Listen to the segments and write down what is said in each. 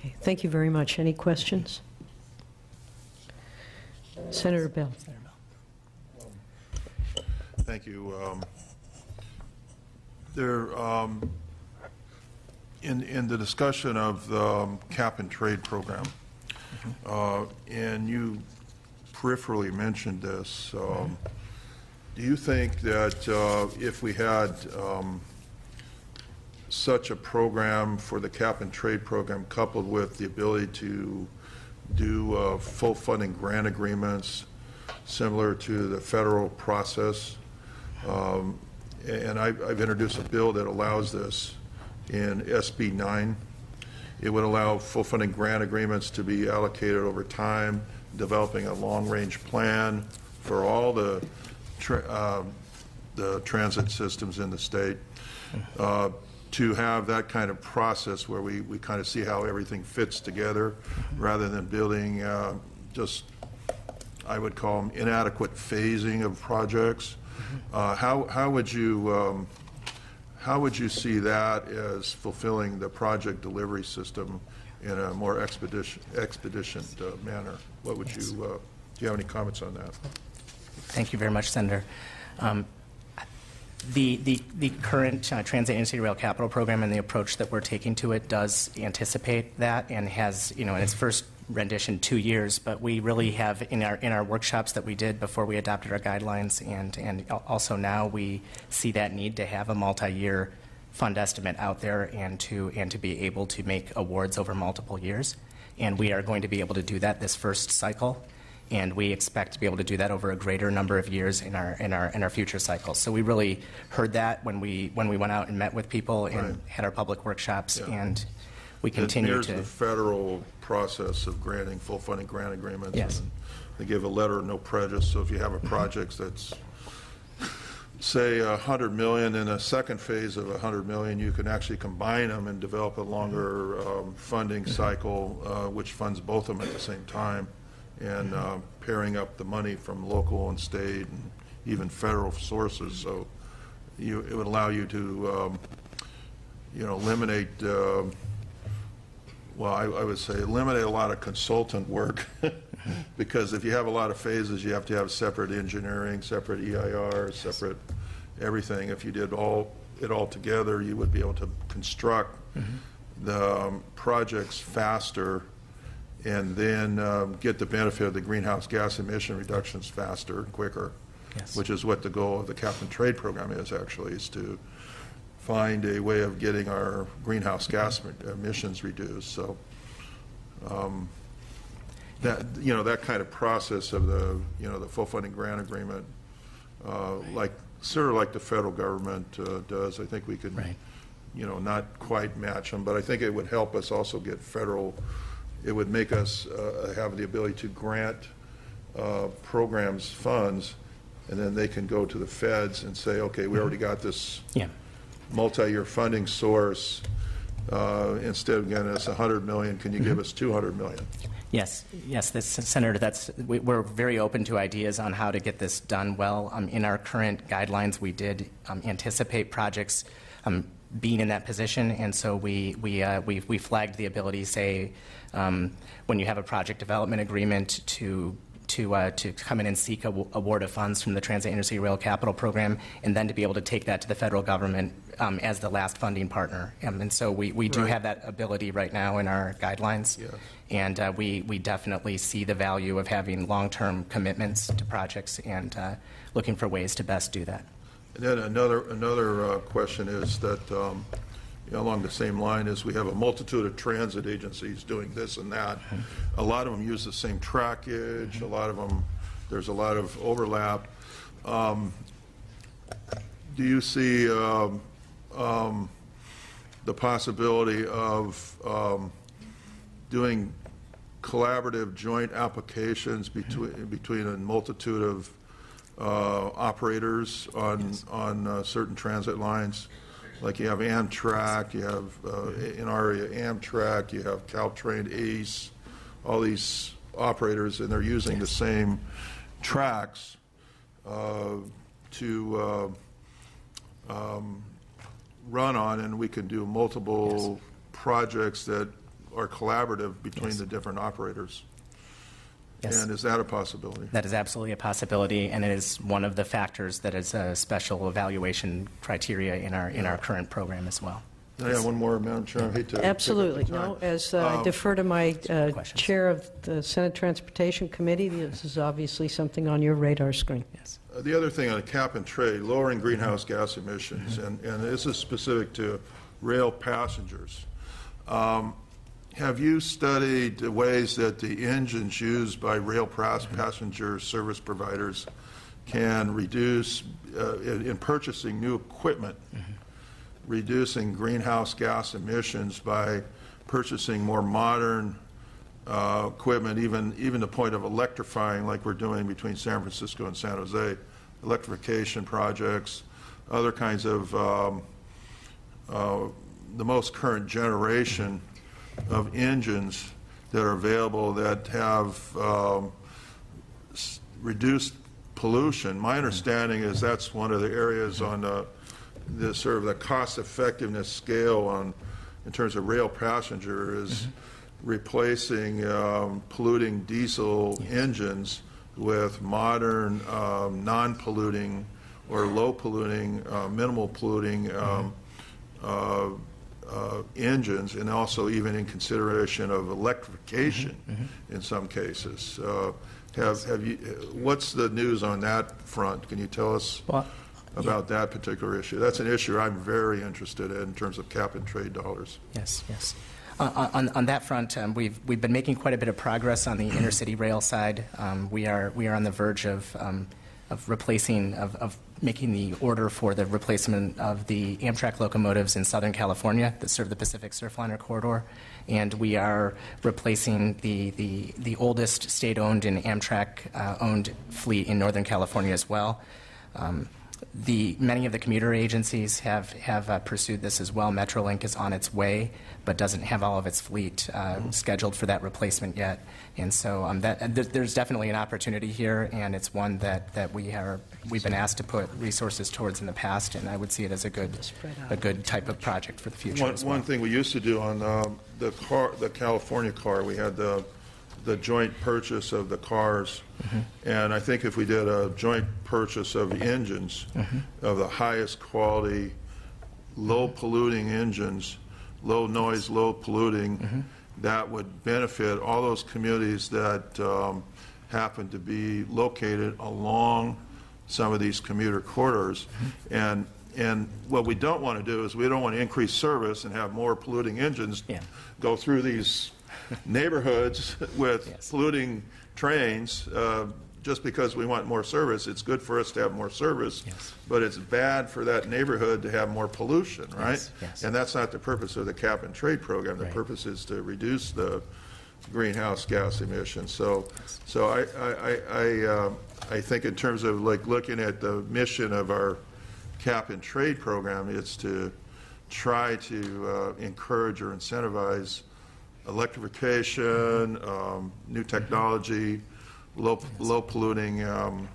Okay, thank you very much. Any questions? Senator Bell. Thank you. In the discussion of the cap and trade program, and you peripherally mentioned this, do you think that if we had such a program for the cap and trade program coupled with the ability to do full funding grant agreements similar to the federal process, and I've introduced a bill that allows this in SB 9. It would allow full funding grant agreements to be allocated over time, developing a long-range plan for all the transit systems in the state. To have that kind of process where we kind of see how everything fits together rather than building just, I would call them, inadequate phasing of projects. How would you see that as fulfilling the project delivery system in a more expedient manner? What would you, do you have any comments on that? Thank you very much, Senator. The current Transit Intercity Rail Capital Program and the approach that we're taking to it does anticipate that, and has, in its first rendition 2 years, but we really have in our workshops that we did before we adopted our guidelines, and also now we see that need to have a multi-year fund estimate out there and to be able to make awards over multiple years, and we are going to be able to do that this first cycle. And we expect to be able to do that over a greater number of years in our future cycles. So we really heard that when we went out and met with people and had our public workshops, and we continue to. There's the federal process of granting full funding grant agreements. Yes. And they give a letter of no prejudice. So if you have a project that's, say, $100 million in a second phase of $100 million, you can actually combine them and develop a longer funding cycle, which funds both of them at the same time. And pairing up the money from local and state and even federal sources, so it would allow you to, eliminate. I would say eliminate a lot of consultant work, because if you have a lot of phases, you have to have separate engineering, separate EIR, separate everything. If you did it all together, you would be able to construct the projects faster, and then get the benefit of the greenhouse gas emission reductions faster and quicker, which is what the goal of the cap and trade program is, actually, is to find a way of getting our greenhouse gas emissions reduced. So that kind of process of the full funding grant agreement, sort of like the federal government does, I think we could not quite match them, but I think it would help us also get federal. It would make us have the ability to grant programs funds, and then they can go to the feds and say, okay, we already got this multi-year funding source. Instead of getting us $100 million, can you give us $200 million? Yes, Senator. We're very open to ideas on how to get this done well. In our current guidelines, we did anticipate projects being in that position, and so we flagged the ability, say, when you have a project development agreement to come in and seek award of funds from the Transit Intercity Rail Capital Program, and then to be able to take that to the federal government as the last funding partner. And so we do have that ability right now in our guidelines, and we definitely see the value of having long-term commitments to projects and looking for ways to best do that. And then another question is that along the same line is we have a multitude of transit agencies doing this and that. A lot of them use the same trackage. A lot of them, there's a lot of overlap. Do you see the possibility of doing collaborative joint applications between a multitude of operators on certain transit lines? Like you have Amtrak, you have in our area Amtrak, you have Caltrain, ACE, all these operators, and they're using the same tracks to run on, and we can do multiple projects that or collaborative between the different operators. Yes. And is that a possibility? That is absolutely a possibility, and it is one of the factors that is a special evaluation criteria in our current program as well. I have one more, Madam Chair. I hate to take up Absolutely. the time. No, as I defer to my questions. chair of the Senate Transportation Committee, this is obviously something on your radar screen. Yes. The other thing on cap and trade, lowering greenhouse gas emissions, and this is specific to rail passengers. Have you studied the ways that the engines used by rail passenger service providers can reduce, in purchasing new equipment, reducing greenhouse gas emissions by purchasing more modern equipment, even the point of electrifying, like we're doing between San Francisco and San Jose, electrification projects, other kinds of the most current generation of engines that are available that have reduced pollution. My understanding is that's one of the areas on the sort of the cost effectiveness scale in terms of rail passenger is replacing polluting diesel engines with modern non-polluting or low polluting, minimal polluting engines, and also even in consideration of electrification in some cases. Have you? What's the news on that front? Can you tell us about that particular issue? That's an issue I'm very interested in terms of cap and trade dollars. Yes, yes. On that front, we've been making quite a bit of progress on the intercity rail side. We are on the verge of replacing of making the order for the replacement of the Amtrak locomotives in Southern California that serve the Pacific Surfliner corridor, and we are replacing the oldest state-owned and Amtrak-owned fleet in Northern California as well. Many of the commuter agencies have pursued this as well. Metrolink is on its way, but doesn't have all of its fleet scheduled for that replacement yet. And so there's definitely an opportunity here, and it's one that we've been asked to put resources towards in the past, and I would see it as a good type of project for the future. One thing we used to do on the California car, we had the joint purchase of the cars, and I think if we did a joint purchase of engines of the highest quality, low polluting engines, low noise, low polluting, that would benefit all those communities that happen to be located along some of these commuter corridors. And what we don't want to do is we don't want to increase service and have more polluting engines go through these neighborhoods with polluting trains just because we want more service. It's good for us to have more service, but it's bad for that neighborhood to have more pollution, right? Yes. And that's not the purpose of the cap and trade program. The purpose is to reduce the greenhouse gas emissions. So I think in terms of like looking at the mission of our cap and trade program, it's to try to encourage or incentivize electrification, new technology, low polluting and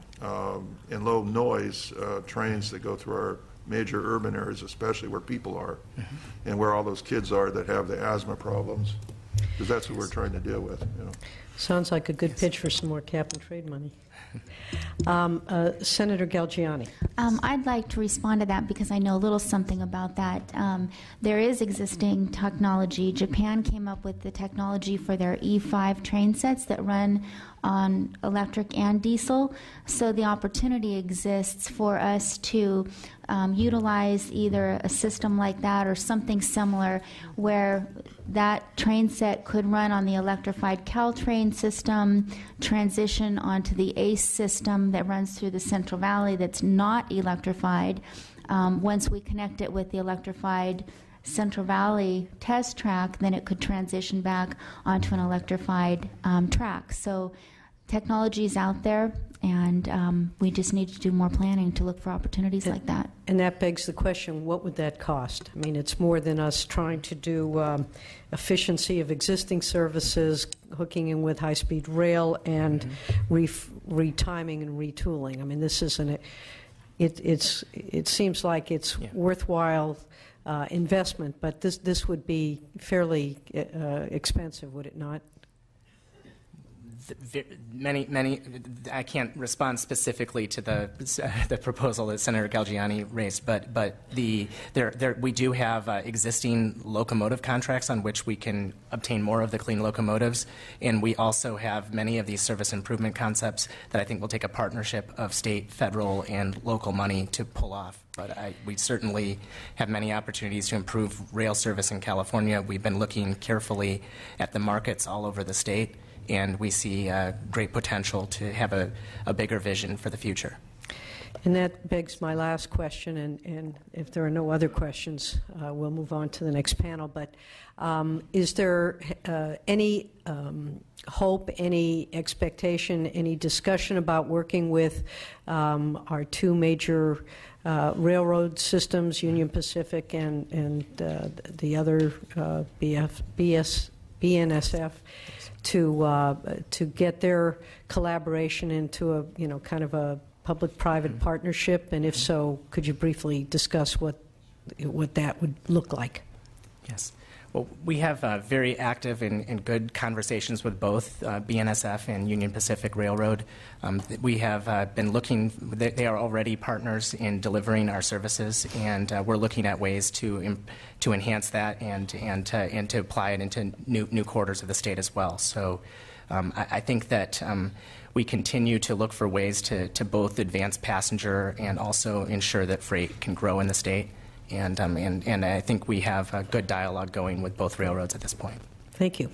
low noise trains that go through our major urban areas, especially where people are and where all those kids are that have the asthma problems, because that's what we're trying to deal with. Sounds like a good pitch for some more cap and trade money. Senator Galgiani. I'd like to respond to that because I know a little something about that. There is existing technology. Japan came up with the technology for their E5 train sets that run on electric and diesel. So the opportunity exists for us to utilize either a system like that or something similar where that train set could run on the electrified Caltrain system, transition onto the ACE system that runs through the Central Valley that's not electrified. Once we connect it with the electrified Central Valley test track, then it could transition back onto an electrified track. So technology is out there, and we just need to do more planning to look for opportunities like that. And that begs the question, what would that cost? I mean, it's more than us trying to do efficiency of existing services, hooking in with high-speed rail, and retiming and retooling. I mean, this isn't it seems like it's worthwhile investment, but this would be fairly expensive, would it not? Many. I can't respond specifically to the proposal that Senator Galgiani raised, but we do have existing locomotive contracts on which we can obtain more of the clean locomotives, and we also have many of these service improvement concepts that I think will take a partnership of state, federal, and local money to pull off. But we certainly have many opportunities to improve rail service in California. We've been looking carefully at the markets all over the state, and we see great potential to have a bigger vision for the future. And that begs my last question, and if there are no other questions, we'll move on to the next panel. But is there any hope, any expectation, any discussion about working with our two major railroad systems, Union Pacific and the other BNSF, to get their collaboration into a kind of a public-private partnership? And if so, could you briefly discuss what that would look like? Yes. Well, we have very active and good conversations with both BNSF and Union Pacific Railroad. We have been looking; they are already partners in delivering our services, and we're looking at ways to enhance that and to apply it into new quarters of the state as well. So, I think that we continue to look for ways to both advance passenger and also ensure that freight can grow in the state. And I think we have a good dialogue going with both railroads at this point. Thank you.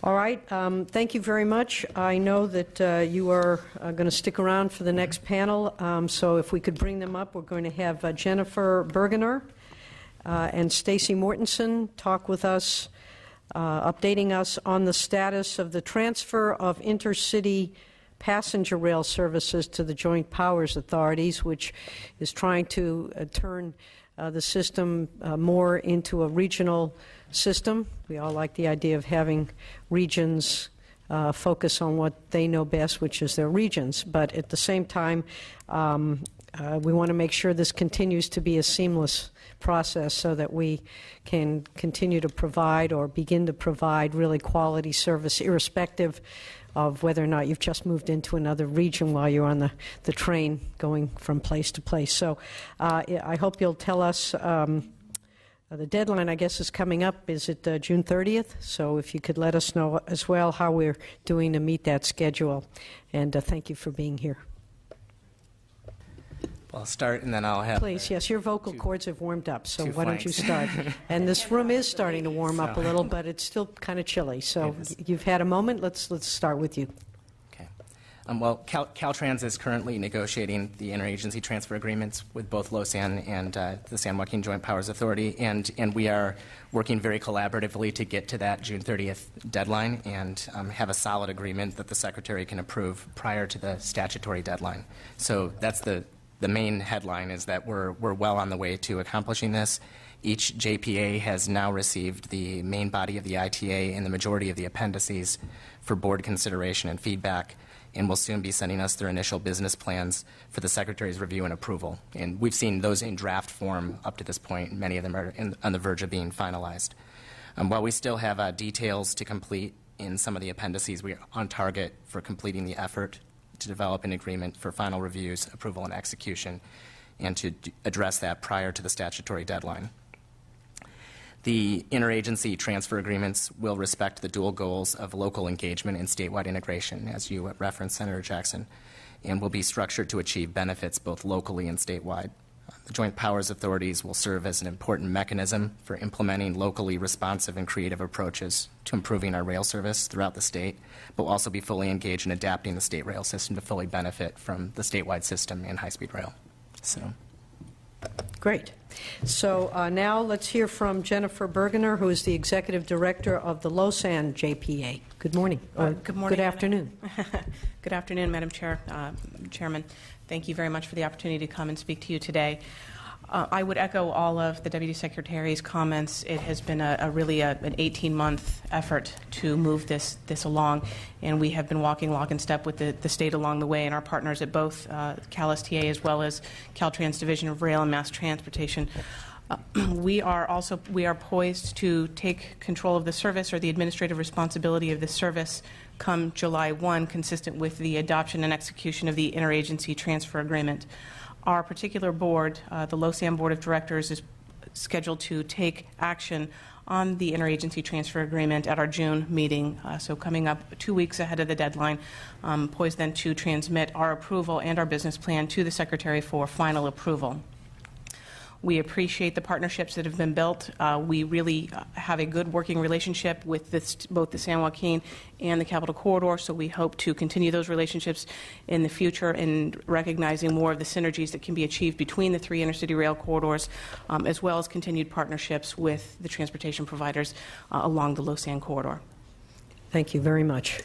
All right. Thank you very much. I know that you are going to stick around for the next panel. So if we could bring them up, we're going to have Jennifer Bergener and Stacy Mortensen talk with us, updating us on the status of the transfer of intercity passenger rail services to the Joint Powers Authorities, which is trying to turn the system more into a regional system. We all like the idea of having regions focus on what they know best, which is their regions. But at the same time, we want to make sure this continues to be a seamless process so that we can continue to provide or begin to provide really quality service, irrespective of whether or not you've just moved into another region while you're on the train going from place to place. So I hope you'll tell us, the deadline, I guess, is coming up. Is it June 30th? So if you could let us know as well how we're doing to meet that schedule. And thank you for being here. I'll start, and then I'll have... Please, yes, your vocal cords have warmed up, so why don't you start? And this room is starting to warm up a little, but it's still kind of chilly. So you've had a moment. Let's start with you. Okay. Well, Caltrans is currently negotiating the interagency transfer agreements with both LoSan and the San Joaquin Joint Powers Authority, and we are working very collaboratively to get to that June 30th deadline and have a solid agreement that the Secretary can approve prior to the statutory deadline. So that's the main headline, is that we're well on the way to accomplishing this. Each JPA has now received the main body of the ITA and the majority of the appendices for board consideration and feedback, and will soon be sending us their initial business plans for the Secretary's review and approval. And we've seen those in draft form up to this point. Many of them are on the verge of being finalized. While we still have details to complete in some of the appendices, we are on target for completing the effort to develop an agreement for final reviews, approval, and execution, and to address that prior to the statutory deadline. The interagency transfer agreements will respect the dual goals of local engagement and statewide integration, as you referenced, Senator Jackson, and will be structured to achieve benefits both locally and statewide. The Joint Powers Authorities will serve as an important mechanism for implementing locally responsive and creative approaches to improving our rail service throughout the state, but will also be fully engaged in adapting the state rail system to fully benefit from the statewide system and high-speed rail. So, great. So now let's hear from Jennifer Bergener, who is the Executive Director of the LoSan JPA. Good morning. Good morning. Good afternoon. Good afternoon, Madam Chair, Chairman. Thank you very much for the opportunity to come and speak to you today. I would echo all of the Deputy Secretary's comments. It has been really an 18-month effort to move this along, and we have been walking lock and step with the state along the way, and our partners at both CalSTA as well as Caltrans Division of Rail and Mass Transportation. We are poised to take control of the service, or the administrative responsibility of the service, come July 1, consistent with the adoption and execution of the interagency transfer agreement. Our particular board, the LoSAN Board of Directors, is scheduled to take action on the interagency transfer agreement at our June meeting, so coming up 2 weeks ahead of the deadline, poised then to transmit our approval and our business plan to the Secretary for final approval. We appreciate the partnerships that have been built. We really have a good working relationship with both the San Joaquin and the Capital Corridor, so we hope to continue those relationships in the future and recognizing more of the synergies that can be achieved between the 3 intercity rail corridors, as well as continued partnerships with the transportation providers along the LoSAN corridor. Thank you very much.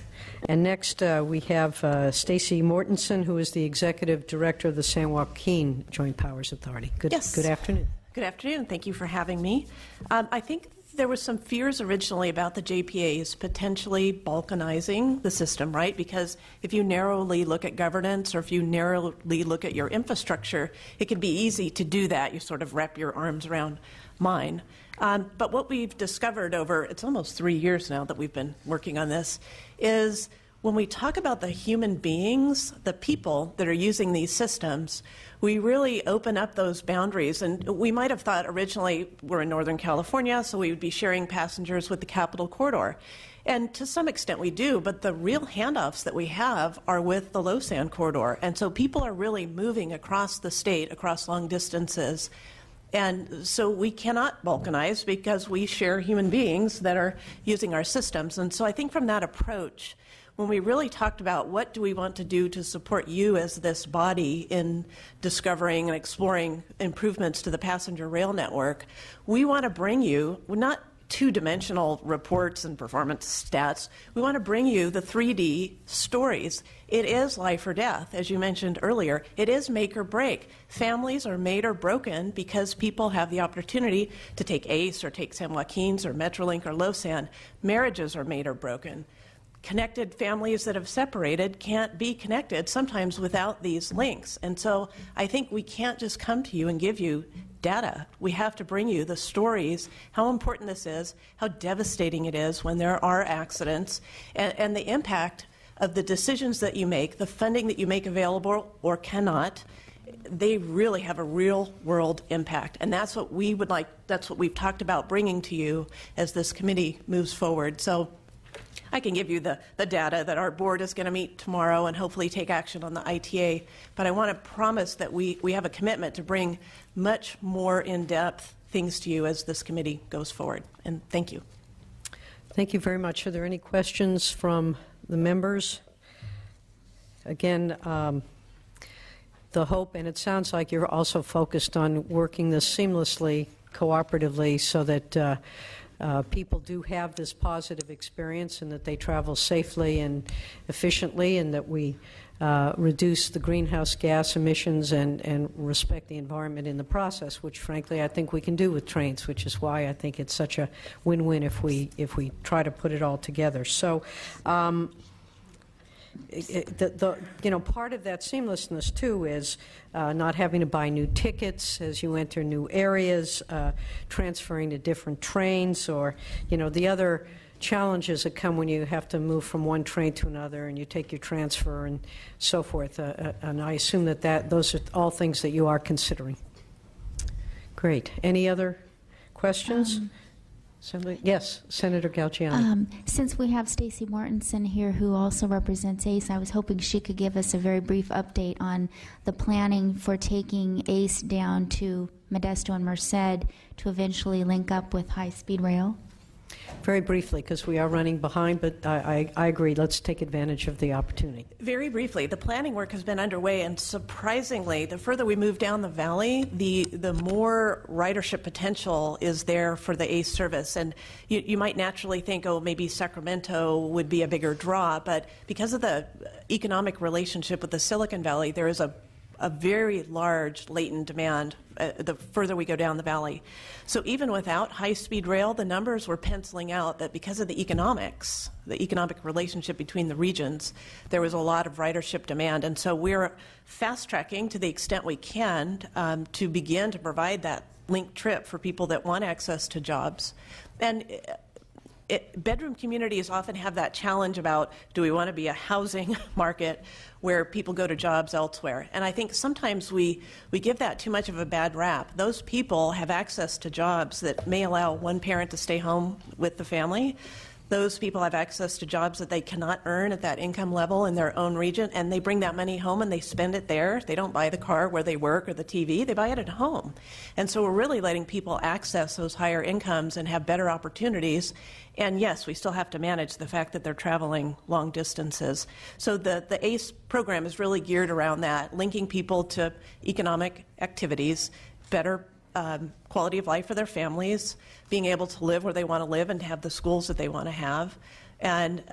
And next, we have Stacy Mortensen, who is the Executive Director of the San Joaquin Joint Powers Authority. Yes. Good afternoon. Good afternoon. Thank you for having me. I think there was some fears originally about the JPAs potentially balkanizing the system, right? Because if you narrowly look at governance, or if you narrowly look at your infrastructure, it can be easy to do that. You sort of wrap your arms around mine. But what we've discovered over, it's almost 3 years now that we've been working on this, is when we talk about the human beings, the people that are using these systems, we really open up those boundaries. And we might have thought originally we're in Northern California, so we would be sharing passengers with the Capital Corridor. And to some extent we do, but the real handoffs that we have are with the LoSAN corridor. And so people are really moving across the state, across long distances. And so we cannot balkanize because we share human beings that are using our systems. And so I think from that approach, when we really talked about what do we want to do to support you as this body in discovering and exploring improvements to the passenger rail network, we want to bring you not two-dimensional reports and performance stats. We want to bring you the 3D stories. It is life or death, as you mentioned earlier. It is make or break. Families are made or broken because people have the opportunity to take ACE or take San Joaquin's or Metrolink or LoSAN. Marriages are made or broken. Connected families that have separated can't be connected, sometimes without these links. And so I think we can't just come to you and give you data. We have to bring you the stories, how important this is, how devastating it is when there are accidents, and the impact of the decisions that you make, the funding that you make available or cannot. They really have a real world impact. And that's what we would like, that's what we've talked about bringing to you as this committee moves forward. So I can give you the data that our board is going to meet tomorrow and hopefully take action on the ITA, but I want to promise that we have a commitment to bring much more in-depth things to you as this committee goes forward. And thank you. Thank you very much. Are there any questions from the members? Again, the hope, and it sounds like you're also focused on working this seamlessly, cooperatively, so that people do have this positive experience and that they travel safely and efficiently, and that we reduce the greenhouse gas emissions and respect the environment in the process, which frankly I think we can do with trains, which is why I think it's such a win-win if we try to put it all together. So part of that seamlessness too is not having to buy new tickets as you enter new areas, transferring to different trains, or the other challenges that come when you have to move from one train to another and you take your transfer and so forth. And I assume that those are all things that you are considering. Great. Any other questions? Yes, Senator Galgiani. Since we have Stacy Mortensen here, who also represents ACE, I was hoping she could give us a very brief update on the planning for taking ACE down to Modesto and Merced to eventually link up with high-speed rail. Very briefly, because we are running behind, but I agree. Let's take advantage of the opportunity. Very briefly, the planning work has been underway, and surprisingly, the further we move down the valley, the more ridership potential is there for the ACE service. And you might naturally think, oh, maybe Sacramento would be a bigger draw, but because of the economic relationship with the Silicon Valley, there is a a very large latent demand the further we go down the valley. So even without high-speed rail, the numbers were penciling out that because of the economics, the economic relationship between the regions, there was a lot of ridership demand. And so we're fast-tracking to the extent we can to begin to provide that linked trip for people that want access to jobs. And bedroom communities often have that challenge about, do we want to be a housing market where people go to jobs elsewhere? And I think sometimes we give that too much of a bad rap. Those people have access to jobs that may allow one parent to stay home with the family. Those people have access to jobs that they cannot earn at that income level in their own region, and they bring that money home and they spend it there. They don't buy the car where they work or the TV, they buy it at home. And so we're really letting people access those higher incomes and have better opportunities. And yes, we still have to manage the fact that they're traveling long distances. So the ACE program is really geared around that, linking people to economic activities, better quality of life for their families, being able to live where they want to live and have the schools that they want to have. And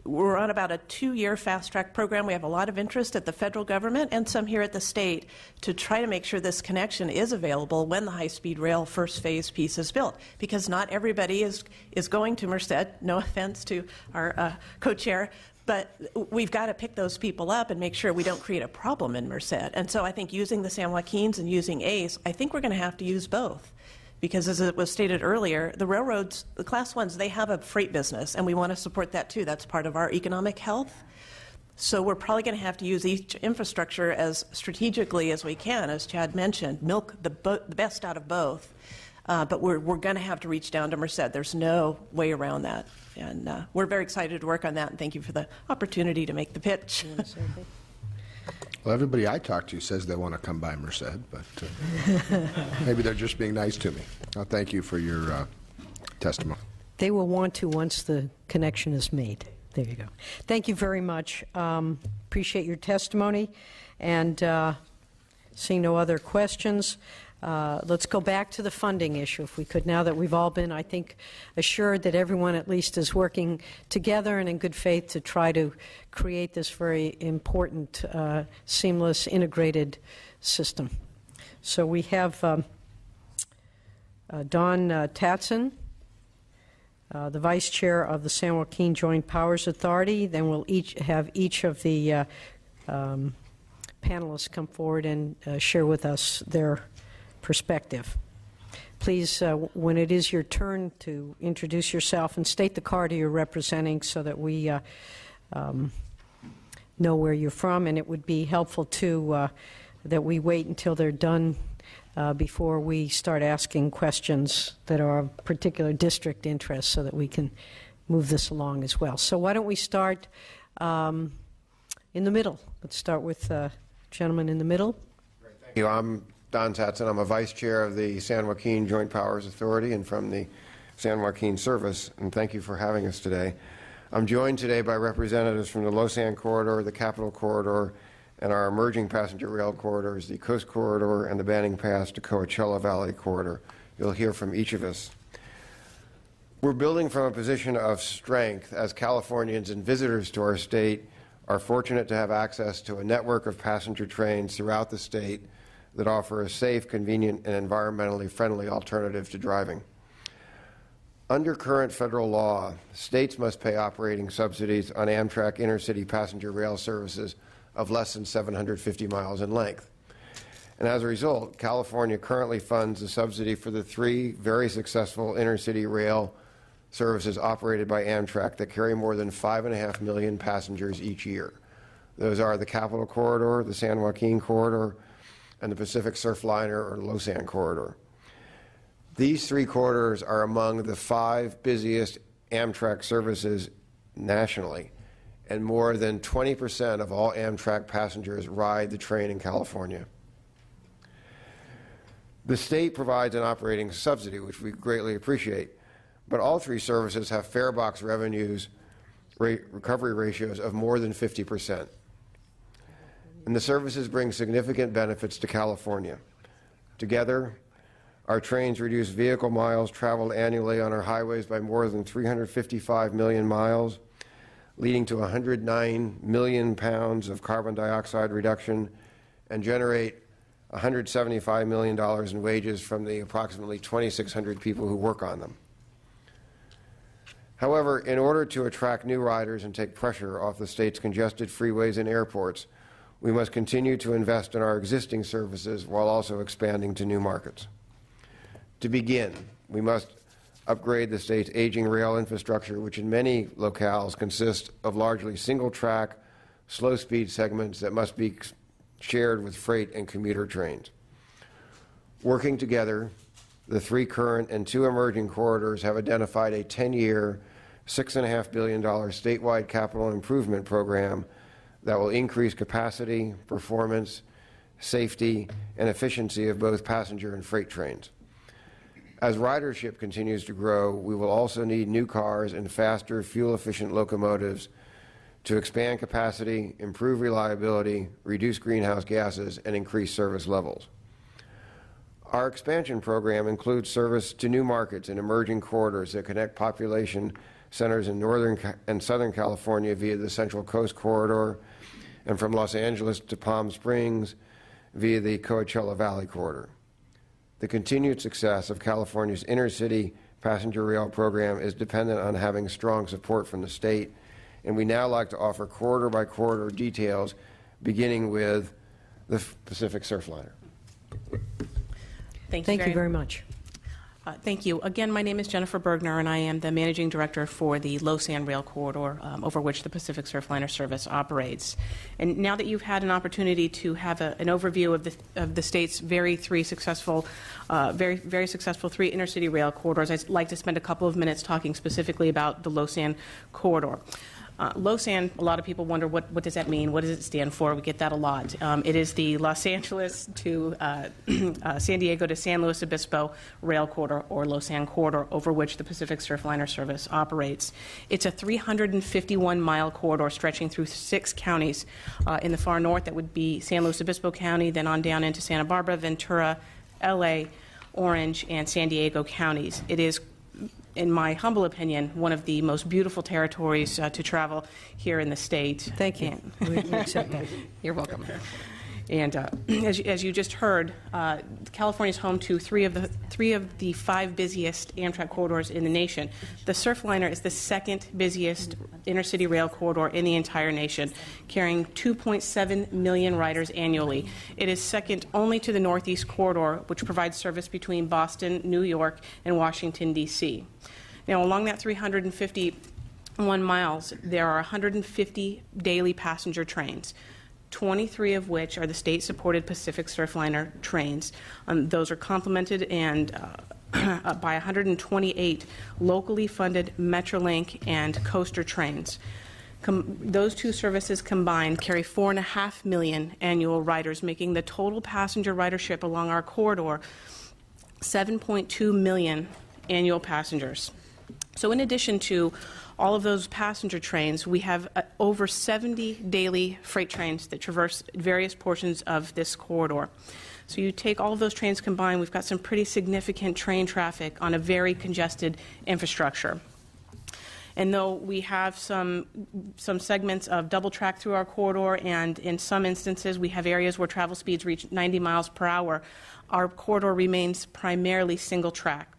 we're on about a 2-year fast-track program. We have a lot of interest at the federal government and some here at the state to try to make sure this connection is available when the high-speed rail first phase piece is built, because not everybody is going to Merced. No offense to our co-chair, but we've got to pick those people up and make sure we don't create a problem in Merced. And so I think using the San Joaquins and using ACE, I think we're going to have to use both. Because as it was stated earlier, the railroads, the Class 1s, they have a freight business, and we want to support that too. That's part of our economic health. So we're probably going to have to use each infrastructure as strategically as we can, as Chad mentioned, milk the best out of both. But we're going to have to reach down to Merced. There's no way around that. And we're very excited to work on that, and thank you for the opportunity to make the pitch. Well, everybody I talk to says they want to come by Merced, but maybe they're just being nice to me. Thank you for your testimony. They will want to once the connection is made. There you go. Thank you very much. Appreciate your testimony. And seeing no other questions, let's go back to the funding issue, if we could, now that we've all been, I think, assured that everyone at least is working together and in good faith to try to create this very important, seamless, integrated system. So we have Don Tatson, the Vice Chair of the San Joaquin Joint Powers Authority. Then we'll have each of the panelists come forward and share with us their perspective. Please, when it is your turn, to introduce yourself and state the party you're representing so that we know where you're from. And it would be helpful, too, that we wait until they're done before we start asking questions that are of particular district interest so that we can move this along as well. So why don't we start in the middle? Let's start with gentleman in the middle. Thank you. I'm Don Tatson. I'm a vice chair of the San Joaquin Joint Powers Authority and from the San Joaquin Service, and thank you for having us today. I'm joined today by representatives from the Lausanne Corridor, the Capital Corridor, and our emerging passenger rail corridors, the Coast Corridor and the Banning Pass to Coachella Valley Corridor. You'll hear from each of us. We're building from a position of strength as Californians and visitors to our state are fortunate to have access to a network of passenger trains throughout the state that offer a safe, convenient, and environmentally friendly alternative to driving. Under current federal law, states must pay operating subsidies on Amtrak intercity passenger rail services of less than 750 miles in length. And as a result, California currently funds a subsidy for the 3 very successful intercity rail services operated by Amtrak that carry more than 5.5 million passengers each year. Those are the Capital Corridor, the San Joaquin Corridor, and the Pacific Surfliner or Lausanne Corridor. These 3 corridors are among the 5 busiest Amtrak services nationally, and more than 20% of all Amtrak passengers ride the train in California. The state provides an operating subsidy, which we greatly appreciate, but all 3 services have fare box revenues recovery ratios of more than 50%. And the services bring significant benefits to California. Together, our trains reduce vehicle miles traveled annually on our highways by more than 355 million miles, leading to 109 million pounds of carbon dioxide reduction and generate $175 million in wages from the approximately 2,600 people who work on them. However, in order to attract new riders and take pressure off the state's congested freeways and airports, we must continue to invest in our existing services while also expanding to new markets. To begin, we must upgrade the state's aging rail infrastructure, which in many locales consists of largely single-track, slow-speed segments that must be shared with freight and commuter trains. Working together, the 3 current and 2 emerging corridors have identified a 10-year, $6.5 billion statewide capital improvement program that will increase capacity, performance, safety, and efficiency of both passenger and freight trains. As ridership continues to grow, we will also need new cars and faster, fuel-efficient locomotives to expand capacity, improve reliability, reduce greenhouse gases, and increase service levels. Our expansion program includes service to new markets and emerging corridors that connect population centers in Northern and Southern California via the Central Coast Corridor, and from Los Angeles to Palm Springs via the Coachella Valley Corridor. The continued success of California's inner-city passenger rail program is dependent on having strong support from the state, and we now like to offer corridor-by-corridor details, beginning with the Pacific Surfliner. Thank you very much. Thank you. Again, my name is Jennifer Bergner, and I am the Managing Director for the Low-Sand Rail Corridor over which the Pacific Surfliner service operates. And now that you've had an opportunity to have an overview of the state's very successful 3 intercity rail corridors, I'd like to spend a couple of minutes talking specifically about the Low-Sand Corridor. Low-Sand, a lot of people wonder what does that mean? What does it stand for? We get that a lot. It is the Los Angeles to San Diego to San Luis Obispo Rail Corridor, or Low-Sand Corridor, over which the Pacific Surfliner service operates. It's a 351-mile corridor stretching through 6 counties. In the far north, that would be San Luis Obispo County, then on down into Santa Barbara, Ventura, LA, Orange, and San Diego counties. It is, in my humble opinion, one of the most beautiful territories to travel here in the state. Thank you. We accept that. You're welcome. And as you just heard, California is home to three of the 5 busiest Amtrak corridors in the nation. The Surfliner is the 2nd busiest intercity rail corridor in the entire nation, carrying 2.7 million riders annually. It is second only to the Northeast Corridor, which provides service between Boston, New York, and Washington, D.C. Now, along that 351 miles, there are 150 daily passenger trains, 23 of which are the state-supported Pacific Surfliner trains. Those are complemented and by 128 locally funded Metrolink and Coaster trains. Those 2 services combined carry 4.5 million annual riders, making the total passenger ridership along our corridor 7.2 million annual passengers. So in addition to all of those passenger trains, we have over 70 daily freight trains that traverse various portions of this corridor. So you take all of those trains combined, we've got some pretty significant train traffic on a very congested infrastructure. And though we have some segments of double track through our corridor, and in some instances we have areas where travel speeds reach 90 miles per hour, our corridor remains primarily single track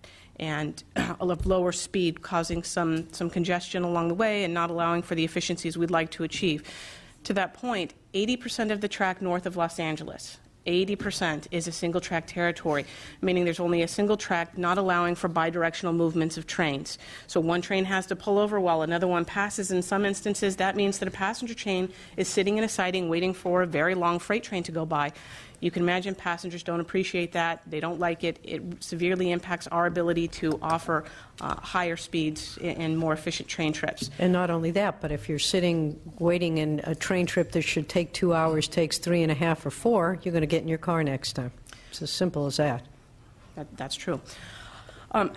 and of lower speed, causing some congestion along the way and not allowing for the efficiencies we'd like to achieve. To that point, 80% of the track north of Los Angeles, 80% is a single track territory, meaning there's only a single track, not allowing for bidirectional movements of trains. So one train has to pull over while another one passes. In some instances, that means that a passenger train is sitting in a siding waiting for a very long freight train to go by. You can imagine passengers don't appreciate that. They don't like it. It severely impacts our ability to offer higher speeds and more efficient train trips. And not only that, but if you're sitting waiting in a train trip that should take 2 hours, takes 3.5 or 4, you're going to get in your car next time. It's as simple as that. That's true.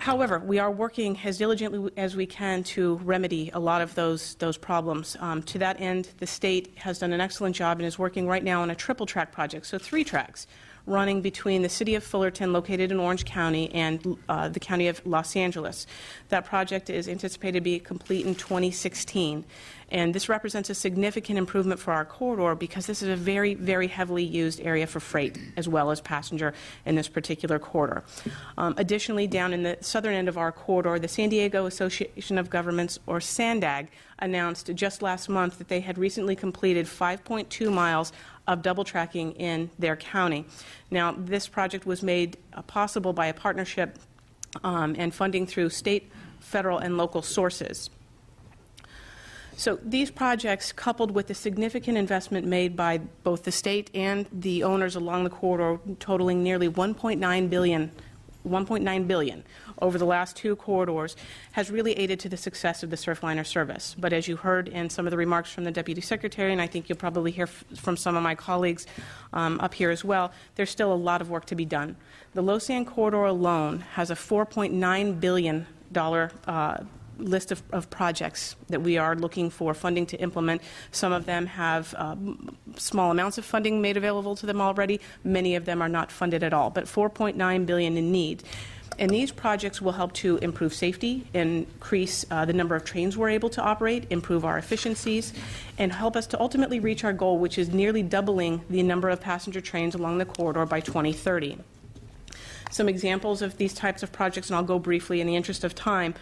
However, we are working as diligently as we can to remedy a lot of those problems. To that end, the state has done an excellent job and is working right now on a triple track project, so 3 tracks, running between the city of Fullerton, located in Orange County, and the county of Los Angeles. That project is anticipated to be complete in 2016. And this represents a significant improvement for our corridor because this is a very, very heavily used area for freight as well as passenger in this particular corridor. Additionally, down in the southern end of our corridor, the San Diego Association of Governments, or SANDAG, announced just last month that they had recently completed 5.2 miles of double tracking in their county. Now, this project was made possible by a partnership and funding through state, federal, and local sources. So these projects, coupled with the significant investment made by both the state and the owners along the corridor, totaling nearly $1.9 billion over the last two corridors, has really aided to the success of the Surfliner service. But as you heard in some of the remarks from the Deputy Secretary, and I think you'll probably hear from some of my colleagues up here as well, there's still a lot of work to be done. The Lausanne corridor alone has a $4.9 billion list of projects that we are looking for funding to implement. Some of them have small amounts of funding made available to them already. Many of them are not funded at all, but $4.9 billion in need. And these projects will help to improve safety, increase the number of trains we're able to operate, improve our efficiencies, and help us to ultimately reach our goal, which is nearly doubling the number of passenger trains along the corridor by 2030. Some examples of these types of projects, and I'll go briefly in the interest of time,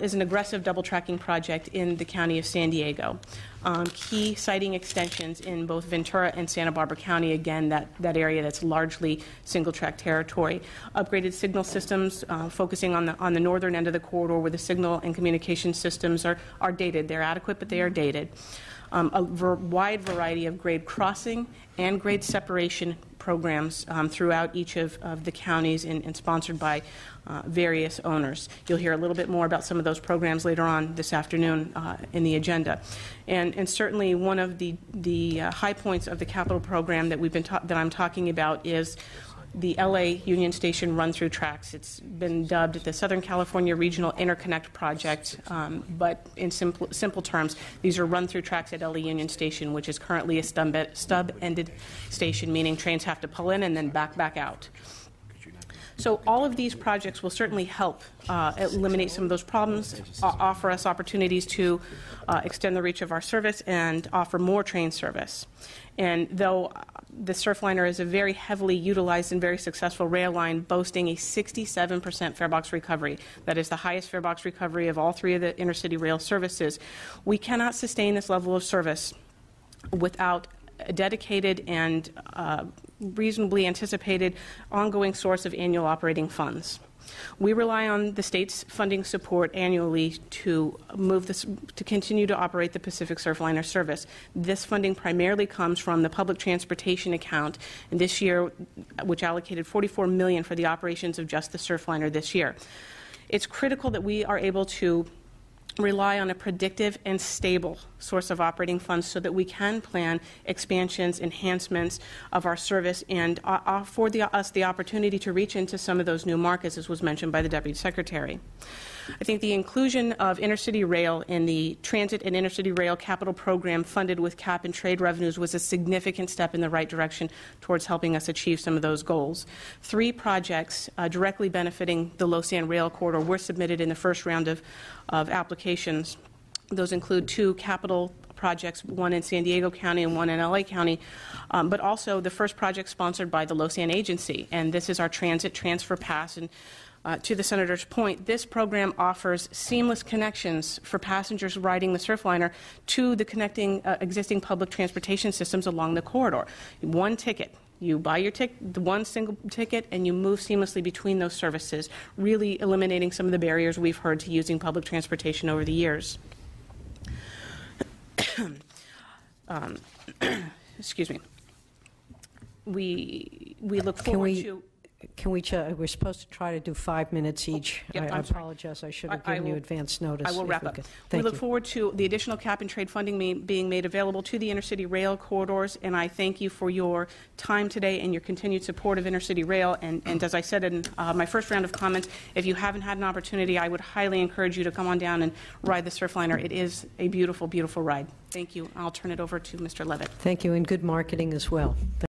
is an aggressive double tracking project in the county of San Diego. Key siding extensions in both Ventura and Santa Barbara County, again, that area that's largely single track territory. Upgraded signal systems, focusing on the northern end of the corridor where the signal and communication systems are dated. They're adequate, but they are dated. Wide variety of grade crossing and grade separation programs throughout each of the counties and sponsored by various owners. You'll hear a little bit more about some of those programs later on this afternoon in the agenda. And certainly one of the high points of the capital program that that I'm talking about is the LA Union Station run-through tracks. It's been dubbed the Southern California Regional Interconnect Project, but in simple terms, these are run-through tracks at LA Union Station, which is currently a stub-ended station, meaning trains have to pull in and then back out. So all of these projects will certainly help eliminate some of those problems, offer us opportunities to extend the reach of our service and offer more train service. And though the Surfliner is a very heavily utilized and very successful rail line, boasting a 67% farebox recovery, that is the highest farebox recovery of all three of the intercity rail services, we cannot sustain this level of service without a dedicated and reasonably anticipated ongoing source of annual operating funds. We rely on the state's funding support annually to continue to operate the Pacific Surfliner service. This funding primarily comes from the public transportation account, and this year, which allocated $44 million for the operations of just the Surfliner this year. It's critical that we are able to rely on a predictive and stable source of operating funds so that we can plan expansions, enhancements of our service, and afford us the opportunity to reach into some of those new markets, as was mentioned by the Deputy Secretary. I think the inclusion of intercity rail in the Transit and Intercity Rail Capital Program funded with cap and trade revenues was a significant step in the right direction towards helping us achieve some of those goals. 3 projects directly benefiting the Lausanne Rail Corridor were submitted in the first round of applications. Those include 2 capital projects, one in San Diego County and one in LA County, but also the first project sponsored by the Lausanne Agency, and this is our Transit Transfer Pass. And to the Senator's point, this program offers seamless connections for passengers riding the Surfliner to the connecting existing public transportation systems along the corridor. One ticket. You buy your the one single ticket, and you move seamlessly between those services, really eliminating some of the barriers we've heard to using public transportation over the years. Excuse me. We look forward to... We're supposed to try to do 5 minutes each. Yep, I apologize. I should have given you advance notice. I will wrap up. We look forward to the additional cap and trade funding being made available to the intercity rail corridors, and I thank you for your time today and your continued support of intercity rail. And as I said in my first round of comments, if you haven't had an opportunity, I would highly encourage you to come on down and ride the Surfliner. It is a beautiful, beautiful ride. Thank you. I'll turn it over to Mr. Levitt. Thank you, and good marketing as well.